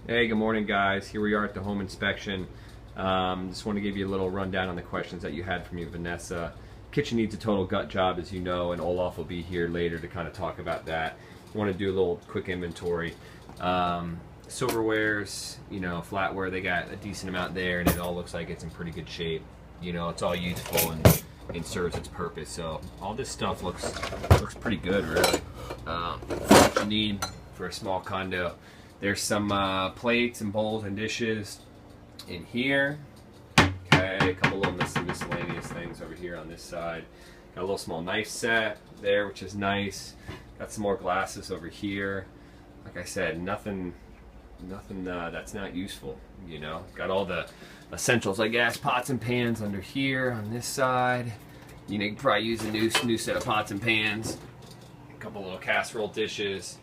Hey, good morning, guys. Here we are at the home inspection. Just want to give you a little rundown on the questions that you had from me, Vanessa. Kitchen needs a total gut job, as you know, and Olaf will be here later to kind of talk about that. I want to do a little quick inventory. Silverwares, flatware, they got a decent amount there, and it all looks like it's in pretty good shape. It's all useful and serves its purpose. So all this stuff looks pretty good, really. What you need for a small condo. There's some plates and bowls and dishes in here. Okay, a couple little miscellaneous things over here on this side. Got a little small knife set there, which is nice. Got some more glasses over here. Like I said, nothing that's not useful. Got all the essentials, I guess. Pots and pans under here on this side. You can probably use a new set of pots and pans. A couple little casserole dishes.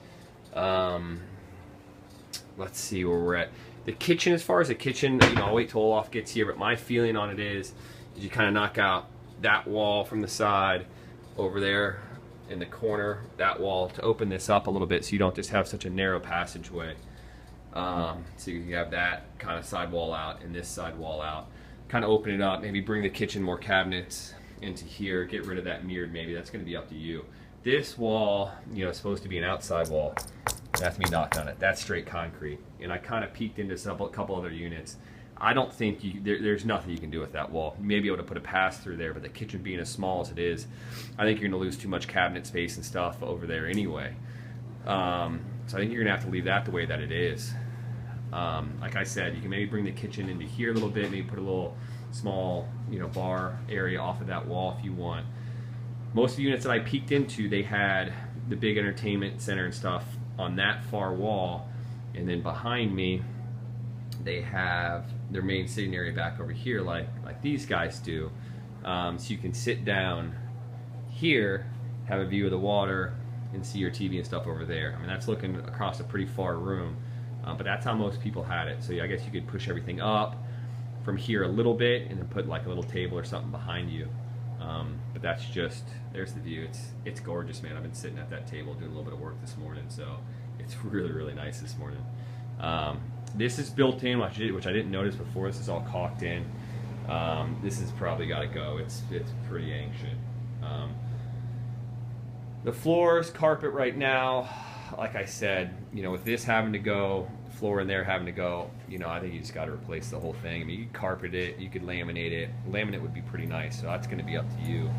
Let's see where we're at. The kitchen, as far as the kitchen, I'll wait till Olaf gets here, but my feeling on it is you kind of knock out that wall from the side over there in the corner, that wall, to open this up a little bit so you don't just have such a narrow passageway. So you have that kind of side wall out and this side wall out. Kind of open it up, maybe bring the kitchen more cabinets into here, get rid of that mirrored maybe. That's going to be up to you. This wall, is supposed to be an outside wall. That's me knocked on it. That's straight concrete. And I kind of peeked into a couple other units. I don't think there's nothing you can do with that wall. You may be able to put a pass through there, but the kitchen being as small as it is, I think you're going to lose too much cabinet space and stuff over there anyway. So I think you're going to have to leave that the way that it is. Like I said, you can maybe bring the kitchen into here a little bit, maybe put a little small, bar area off of that wall if you want. Most of the units that I peeked into, they had the big entertainment center and stuff on that far wall, and then behind me they have their main sitting area back over here like these guys do. So you can sit down here, have a view of the water, and see your TV and stuff over there. I mean, that's looking across a pretty far room, but that's how most people had it. So I guess you could push everything up from here a little bit and then put like a little table or something behind you. But that's just, there's the view. It's gorgeous, man. I've been sitting at that table doing a little bit of work this morning, so it's really, really nice this morning. This is built in, which I didn't notice before. This is all caulked in. This has probably got to go. It's pretty ancient. The floors, carpet right now, like I said, with this having to go, floor in there having to go, I think you just got to replace the whole thing. I mean, you could carpet it, you could laminate it. Laminate would be pretty nice, so that's going to be up to you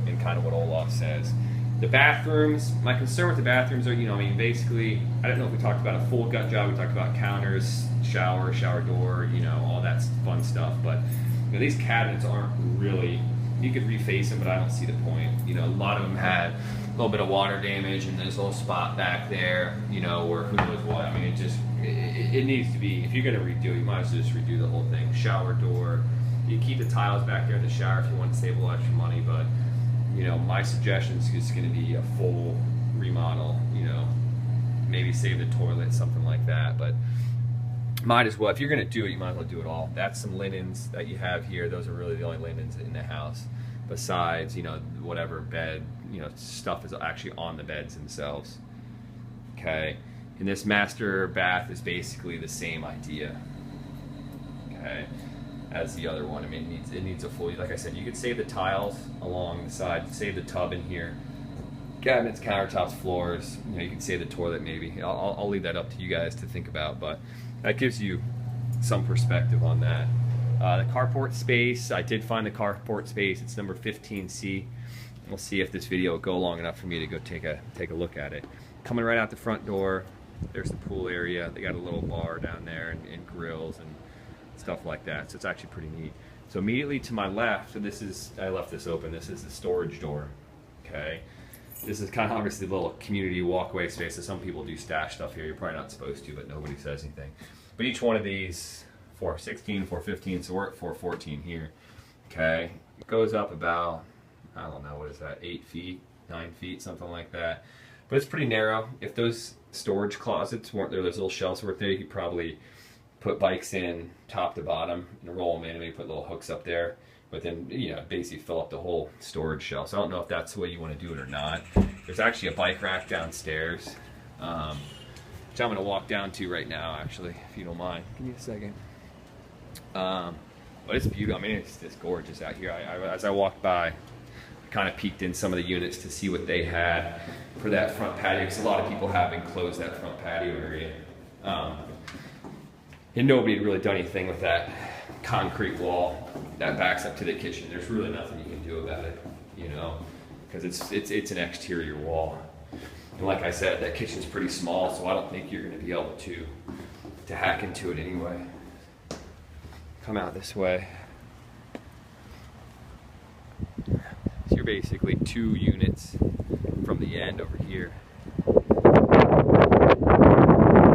and kind of what Olaf says. The bathrooms, my concern with the bathrooms are, basically, I don't know if we talked about a full gut job. We talked about counters, shower door, all that fun stuff. But these cabinets aren't really, you could reface them, but I don't see the point. A lot of them had a little bit of water damage, and there's a little spot back there, where who knows what. I mean, it needs to be, if you're going to redo it, you might as well just redo the whole thing. Shower door, you keep the tiles back there in the shower if you want to save a little extra money, but my suggestion is just going to be a full remodel, maybe save the toilet, something like that, but might as well, if you're going to do it, you might as well do it all. That's some linens that you have here. Those are really the only linens in the house. Besides, whatever bed, stuff is actually on the beds themselves. Okay. And this master bath is basically the same idea. Okay. As the other one. I mean, it needs a full, like I said, you could save the tiles along the side, save the tub in here, cabinets, countertops, floors. You can save the toilet maybe. I'll leave that up to you guys to think about, but that gives you some perspective on that. The carport space, I did find the carport space. It's number 15C. We'll see if this video will go long enough for me to go take a look at it. Coming right out the front door, there's the pool area. They got a little bar down there and grills and stuff like that, so it's actually pretty neat. So immediately to my left, so I left this open, this is the storage door. Okay, this is kind of obviously a little community walkway space, so some people do stash stuff here. You're probably not supposed to, but nobody says anything. But each one of these, 416, 415, so we're at 414 here. Okay, it goes up about, I don't know, what is that, 8 feet, 9 feet, something like that. But it's pretty narrow. If those storage closets weren't there, those little shelves weren't there, you could probably put bikes in top to bottom and roll them in, and maybe put little hooks up there, but then basically fill up the whole storage shelf. So I don't know if that's the way you want to do it or not. There's actually a bike rack downstairs. which I'm gonna walk down to right now, actually, if you don't mind. Give me a second. But it's beautiful. I mean, it's just gorgeous out here. As I walked by, I kind of peeked in some of the units to see what they had for that front patio, because a lot of people have enclosed that front patio area. And nobody had really done anything with that concrete wall that backs up to the kitchen. There's really nothing you can do about it, you know, because it's an exterior wall. And like I said, that kitchen's pretty small, so I don't think you're going to be able to hack into it anyway. Come out this way. So you're basically 2 units from the end over here.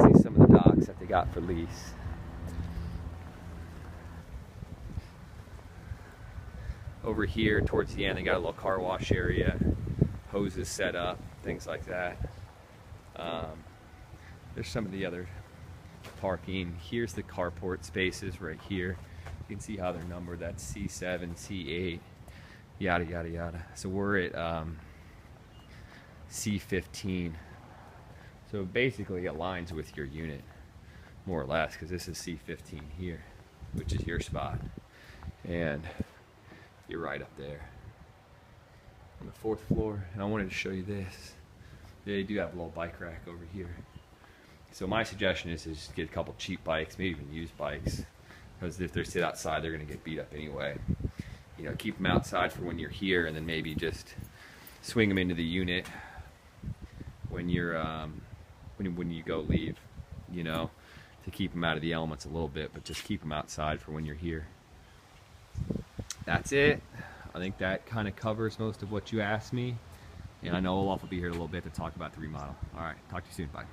See some of the docks that they got for lease. Over here towards the end, they got a little car wash area, hoses set up, things like that. There's some of the other parking. Here's the carport spaces right here. You can see how they're numbered. That's C7, C8, yada, yada, yada. So we're at C15. So basically it aligns with your unit, more or less, because this is C15 here, which is your spot. And you're right up there on the 4th floor. And I wanted to show you this. They do have a little bike rack over here. So my suggestion is to just get a couple cheap bikes, maybe even used bikes, because if they sit outside, they're going to get beat up anyway. You know, keep them outside for when you're here, and then maybe just swing them into the unit when you're when you go leave. You know, to keep them out of the elements a little bit, but just keep them outside for when you're here. That's it. I think that kind of covers most of what you asked me. And I know Olaf will be here in a little bit to talk about the remodel. All right, talk to you soon. Bye.